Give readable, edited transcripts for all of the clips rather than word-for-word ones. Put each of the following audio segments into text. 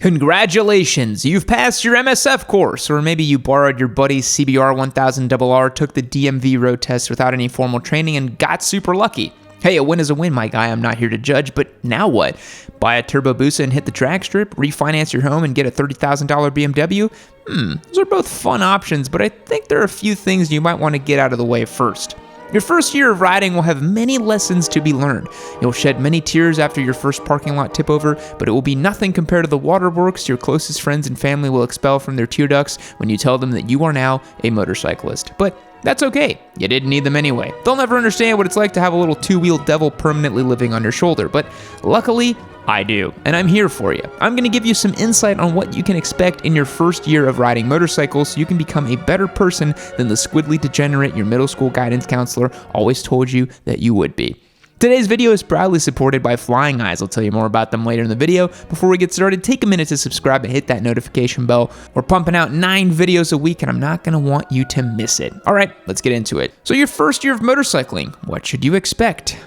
Congratulations, you've passed your MSF course, or maybe you borrowed your buddy's CBR 1000RR, took the DMV road test without any formal training, and got super lucky. Hey, a win is a win, my guy. I'm not here to judge, but now what? Buy a Turbo Busa and hit the drag strip, refinance your home, and get a $30,000 BMW? Those are both fun options, but I think there are a few things you might want to get out of the way first. Your first year of riding will have many lessons to be learned. You'll shed many tears after your first parking lot tip over, but it will be nothing compared to the waterworks your closest friends and family will expel from their tear ducts when you tell them that you are now a motorcyclist. But that's okay. You didn't need them anyway. They'll never understand what it's like to have a little two-wheel devil permanently living on your shoulder, but luckily, I do, and I'm here for you. I'm going to give you some insight on what you can expect in your first year of riding motorcycles so you can become a better person than the squiddly degenerate your middle school guidance counselor always told you that you would be. Today's video is proudly supported by Flying Eyes. I'll tell you more about them later in the video. Before we get started, take a minute to subscribe and hit that notification bell. We're pumping out 9 videos a week, and I'm not going to want you to miss it. All right, let's get into it. So your first year of motorcycling, what should you expect?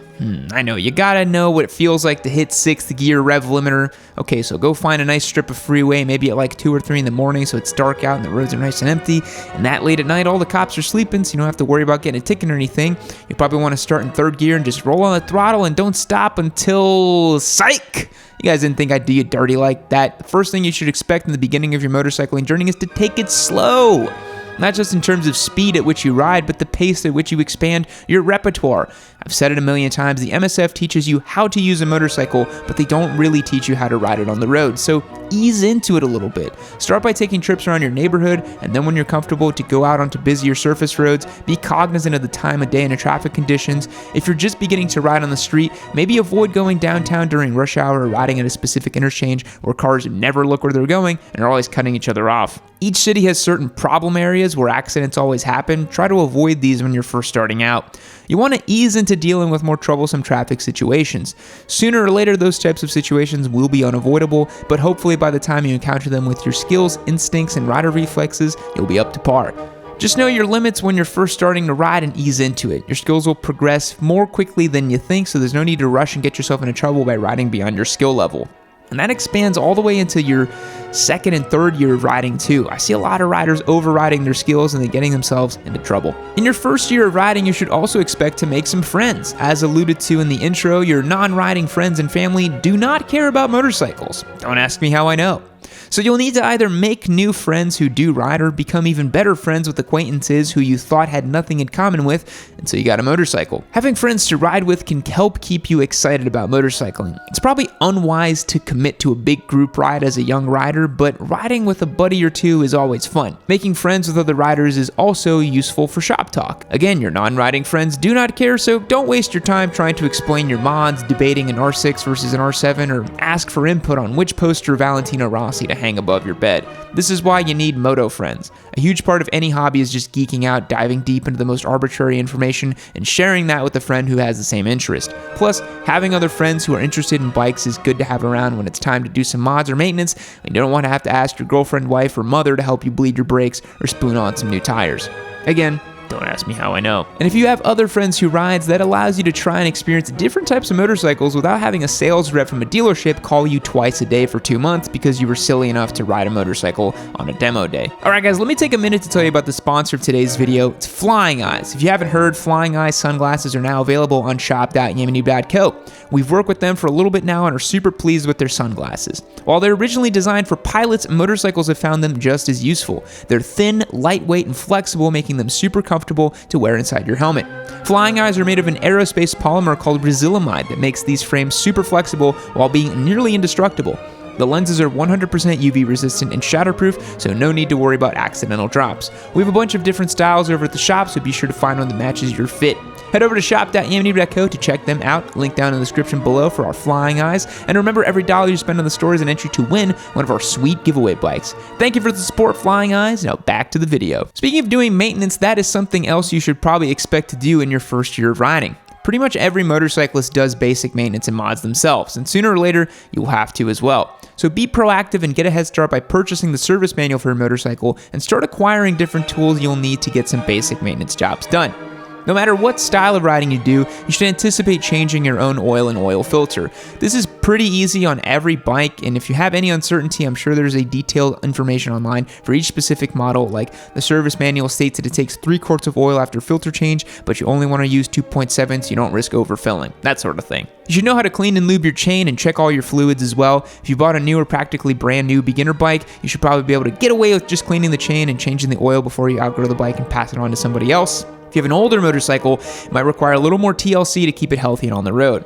I know, you gotta know what it feels like to hit 6th gear rev limiter. Okay, so go find a nice strip of freeway, maybe at like 2 or 3 in the morning so it's dark out and the roads are nice and empty. And that late at night, all the cops are sleeping, so you don't have to worry about getting a ticket or anything. You probably want to start in 3rd gear and just roll on the throttle and don't stop until psych! You guys didn't think I'd do you dirty like that. The first thing you should expect in the beginning of your motorcycling journey is to take it slow. Not just in terms of speed at which you ride, but the pace at which you expand your repertoire. I've said it a million times, the MSF teaches you how to use a motorcycle, but they don't really teach you how to ride it on the road, so ease into it a little bit. Start by taking trips around your neighborhood, and then when you're comfortable to go out onto busier surface roads, be cognizant of the time of day and the traffic conditions. If you're just beginning to ride on the street, maybe avoid going downtown during rush hour or riding at a specific interchange where cars never look where they're going and are always cutting each other off. Each city has certain problem areas where accidents always happen. Try to avoid these when you're first starting out. You want to ease into dealing with more troublesome traffic situations. Sooner or later, those types of situations will be unavoidable, but hopefully by the time you encounter them with your skills, instincts, and rider reflexes, you'll be up to par. Just know your limits when you're first starting to ride and ease into it. Your skills will progress more quickly than you think, so there's no need to rush and get yourself into trouble by riding beyond your skill level. And that expands all the way into your 2nd and 3rd year of riding too. I see a lot of riders overriding their skills and then getting themselves into trouble. In your first year of riding, you should also expect to make some friends. As alluded to in the intro, your non-riding friends and family do not care about motorcycles. Don't ask me how I know. So you'll need to either make new friends who do ride or become even better friends with acquaintances who you thought had nothing in common with until you got a motorcycle. Having friends to ride with can help keep you excited about motorcycling. It's probably unwise to commit to a big group ride as a young rider, but riding with a buddy or two is always fun. Making friends with other riders is also useful for shop talk. Again, your non-riding friends do not care, so don't waste your time trying to explain your mods, debating an R6 versus an R7, or ask for input on which poster Valentino Rossi to hang above your bed. This is why you need moto friends. A huge part of any hobby is just geeking out, diving deep into the most arbitrary information, and sharing that with a friend who has the same interest. Plus, having other friends who are interested in bikes is good to have around when it's time to do some mods or maintenance, and you don't want to have to ask your girlfriend, wife, or mother to help you bleed your brakes or spoon on some new tires. Again, don't ask me how I know. And if you have other friends who rides, that allows you to try and experience different types of motorcycles without having a sales rep from a dealership call you twice a day for 2 months because you were silly enough to ride a motorcycle on a demo day. Alright guys, let me take a minute to tell you about the sponsor of today's video. It's Flying Eyes. If you haven't heard, Flying Eyes sunglasses are now available on shop.yamanoob.co. We've worked with them for a little bit now and are super pleased with their sunglasses. While they're originally designed for pilots, motorcycles have found them just as useful. They're thin, lightweight, and flexible, making them super comfortable to wear inside your helmet. Flying Eyes are made of an aerospace polymer called Resilimide that makes these frames super flexible while being nearly indestructible. The lenses are 100% UV resistant and shatterproof, so no need to worry about accidental drops. We have a bunch of different styles over at the shop, so be sure to find one that matches your fit. Head over to shop.yamanoob.co to check them out. Link down in the description below for our Flying Eyes. And remember, every dollar you spend on the store is an entry to win one of our sweet giveaway bikes. Thank you for the support, Flying Eyes. Now back to the video. Speaking of doing maintenance, that is something else you should probably expect to do in your first year of riding. Pretty much every motorcyclist does basic maintenance and mods themselves, and sooner or later, you'll have to as well. So be proactive and get a head start by purchasing the service manual for your motorcycle and start acquiring different tools you'll need to get some basic maintenance jobs done. No matter what style of riding you do, you should anticipate changing your own oil and oil filter. This is pretty easy on every bike, and if you have any uncertainty, I'm sure there's a detailed information online for each specific model. Like the service manual states that it takes 3 quarts of oil after filter change, but you only want to use 2.7 so you don't risk overfilling, that sort of thing. You should know how to clean and lube your chain and check all your fluids as well. If you bought a new or practically brand new beginner bike, you should probably be able to get away with just cleaning the chain and changing the oil before you outgrow the bike and pass it on to somebody else. If you have an older motorcycle, it might require a little more TLC to keep it healthy and on the road.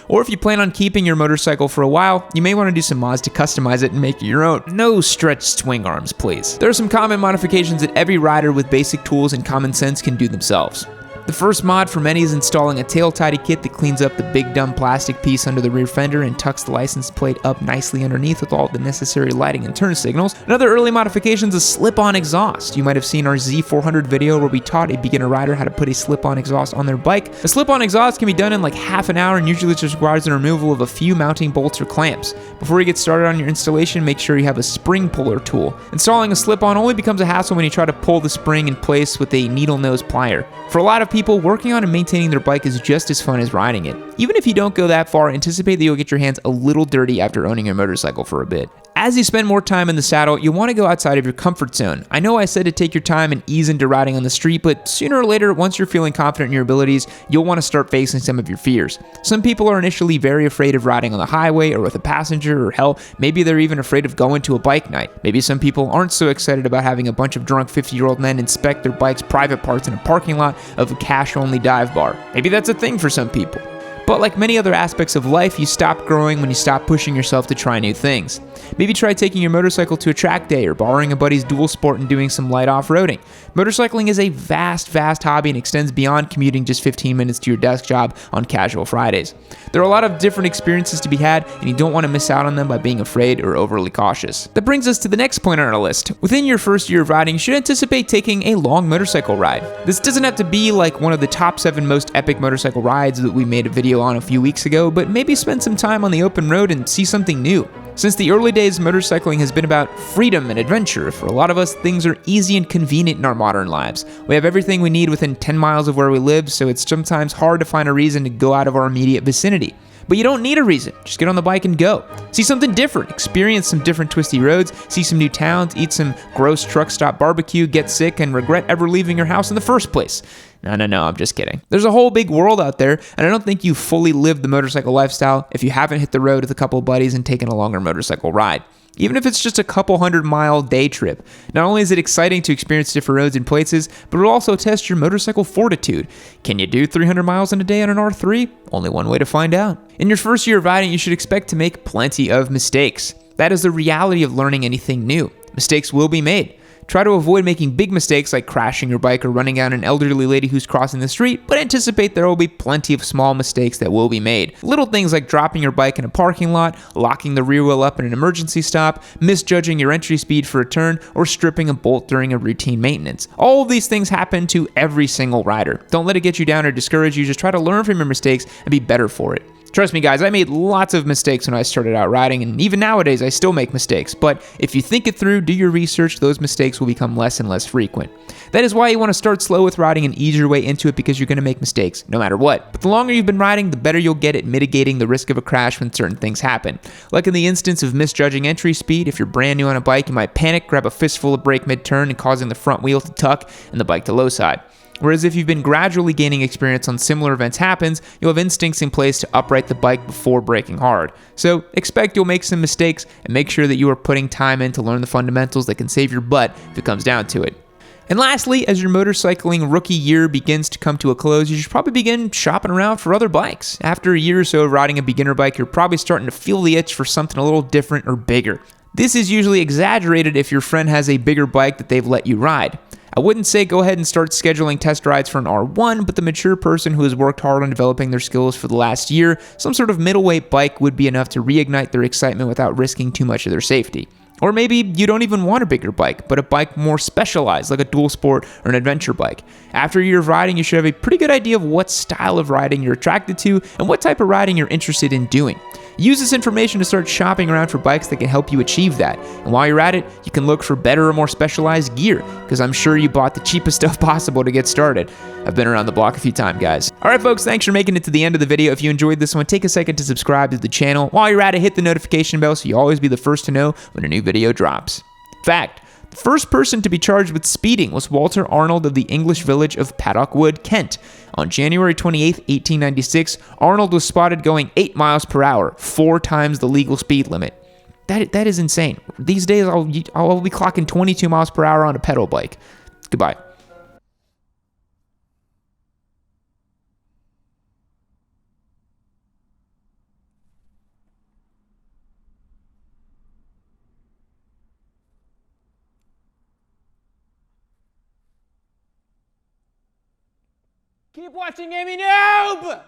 Or if you plan on keeping your motorcycle for a while, you may want to do some mods to customize it and make it your own. No stretched swing arms, please. There are some common modifications that every rider with basic tools and common sense can do themselves. The first mod for many is installing a tail tidy kit that cleans up the big dumb plastic piece under the rear fender and tucks the license plate up nicely underneath with all the necessary lighting and turn signals. Another early modification is a slip-on exhaust. You might have seen our Z400 video where we taught a beginner rider how to put a slip-on exhaust on their bike. A slip-on exhaust can be done in like half an hour and usually just requires the removal of a few mounting bolts or clamps. Before you get started on your installation, make sure you have a spring puller tool. Installing a slip-on only becomes a hassle when you try to pull the spring in place with a needle nose plier. For a lot of people, working on and maintaining their bike is just as fun as riding it. Even if you don't go that far, anticipate that you'll get your hands a little dirty after owning your motorcycle for a bit. As you spend more time in the saddle, you'll want to go outside of your comfort zone. I know I said to take your time and ease into riding on the street, but sooner or later, once you're feeling confident in your abilities, you'll want to start facing some of your fears. Some people are initially very afraid of riding on the highway or with a passenger, or hell, maybe they're even afraid of going to a bike night. Maybe some people aren't so excited about having a bunch of drunk 50-year-old men inspect their bike's private parts in a parking lot of a cash-only dive bar. Maybe that's a thing for some people. But like many other aspects of life, you stop growing when you stop pushing yourself to try new things. Maybe try taking your motorcycle to a track day or borrowing a buddy's dual sport and doing some light off-roading. Motorcycling is a vast hobby and extends beyond commuting just 15 minutes to your desk job on casual Fridays. There are a lot of different experiences to be had, and you don't want to miss out on them by being afraid or overly cautious. That brings us to the next point on our list. Within your first year of riding, you should anticipate taking a long motorcycle ride. This doesn't have to be like one of the top 7 most epic motorcycle rides that we made a video on a few weeks ago, but maybe spend some time on the open road and see something new. Since the early days, motorcycling has been about freedom and adventure. For a lot of us, things are easy and convenient in our modern lives. We have everything we need within 10 miles of where we live, so it's sometimes hard to find a reason to go out of our immediate vicinity. But you don't need a reason. Just get on the bike and go. See something different. Experience some different twisty roads. See some new towns. Eat some gross truck stop barbecue. Get sick and regret ever leaving your house in the first place. No, I'm just kidding. There's a whole big world out there, and I don't think you fully lived the motorcycle lifestyle if you haven't hit the road with a couple of buddies and taken a longer motorcycle ride. Even if it's just a couple 100-mile day trip. Not only is it exciting to experience different roads and places, but it'll also test your motorcycle fortitude. Can you do 300 miles in a day on an R3? Only one way to find out. In your first year of riding, you should expect to make plenty of mistakes. That is the reality of learning anything new. Mistakes will be made. Try to avoid making big mistakes like crashing your bike or running down an elderly lady who's crossing the street, but anticipate there will be plenty of small mistakes that will be made. Little things like dropping your bike in a parking lot, locking the rear wheel up in an emergency stop, misjudging your entry speed for a turn, or stripping a bolt during a routine maintenance. All of these things happen to every single rider. Don't let it get you down or discourage you. Just try to learn from your mistakes and be better for it. Trust me guys, I made lots of mistakes when I started out riding, and even nowadays I still make mistakes, but if you think it through, do your research, those mistakes will become less and less frequent. That is why you want to start slow with riding and ease your way into it, because you're going to make mistakes no matter what. But the longer you've been riding, the better you'll get at mitigating the risk of a crash when certain things happen. Like in the instance of misjudging entry speed, if you're brand new on a bike, you might panic, grab a fistful of brake mid-turn and causing the front wheel to tuck and the bike to low side. Whereas if you've been gradually gaining experience on similar events happens, you'll have instincts in place to upright the bike before braking hard. So expect you'll make some mistakes and make sure that you are putting time in to learn the fundamentals that can save your butt if it comes down to it. And lastly, as your motorcycling rookie year begins to come to a close, you should probably begin shopping around for other bikes. After a year or so of riding a beginner bike, you're probably starting to feel the itch for something a little different or bigger. This is usually exaggerated if your friend has a bigger bike that they've let you ride. I wouldn't say go ahead and start scheduling test rides for an R1, but the mature person who has worked hard on developing their skills for the last year, some sort of middleweight bike would be enough to reignite their excitement without risking too much of their safety. Or maybe you don't even want a bigger bike, but a bike more specialized, like a dual sport or an adventure bike. After a year of riding, you should have a pretty good idea of what style of riding you're attracted to and what type of riding you're interested in doing. Use this information to start shopping around for bikes that can help you achieve that. And while you're at it, you can look for better or more specialized gear, because I'm sure you bought the cheapest stuff possible to get started. I've been around the block a few times, guys. All right, folks, thanks for making it to the end of the video. If you enjoyed this one, take a second to subscribe to the channel. While you're at it, hit the notification bell so you'll always be the first to know when a new video drops. Fact: the first person to be charged with speeding was Walter Arnold of the English village of Paddock Wood, Kent. On January 28, 1896, Arnold was spotted going 8 miles per hour, 4 times the legal speed limit. That is insane. These days, I'll be clocking 22 miles per hour on a pedal bike. Goodbye. Keep watching Amy Noob!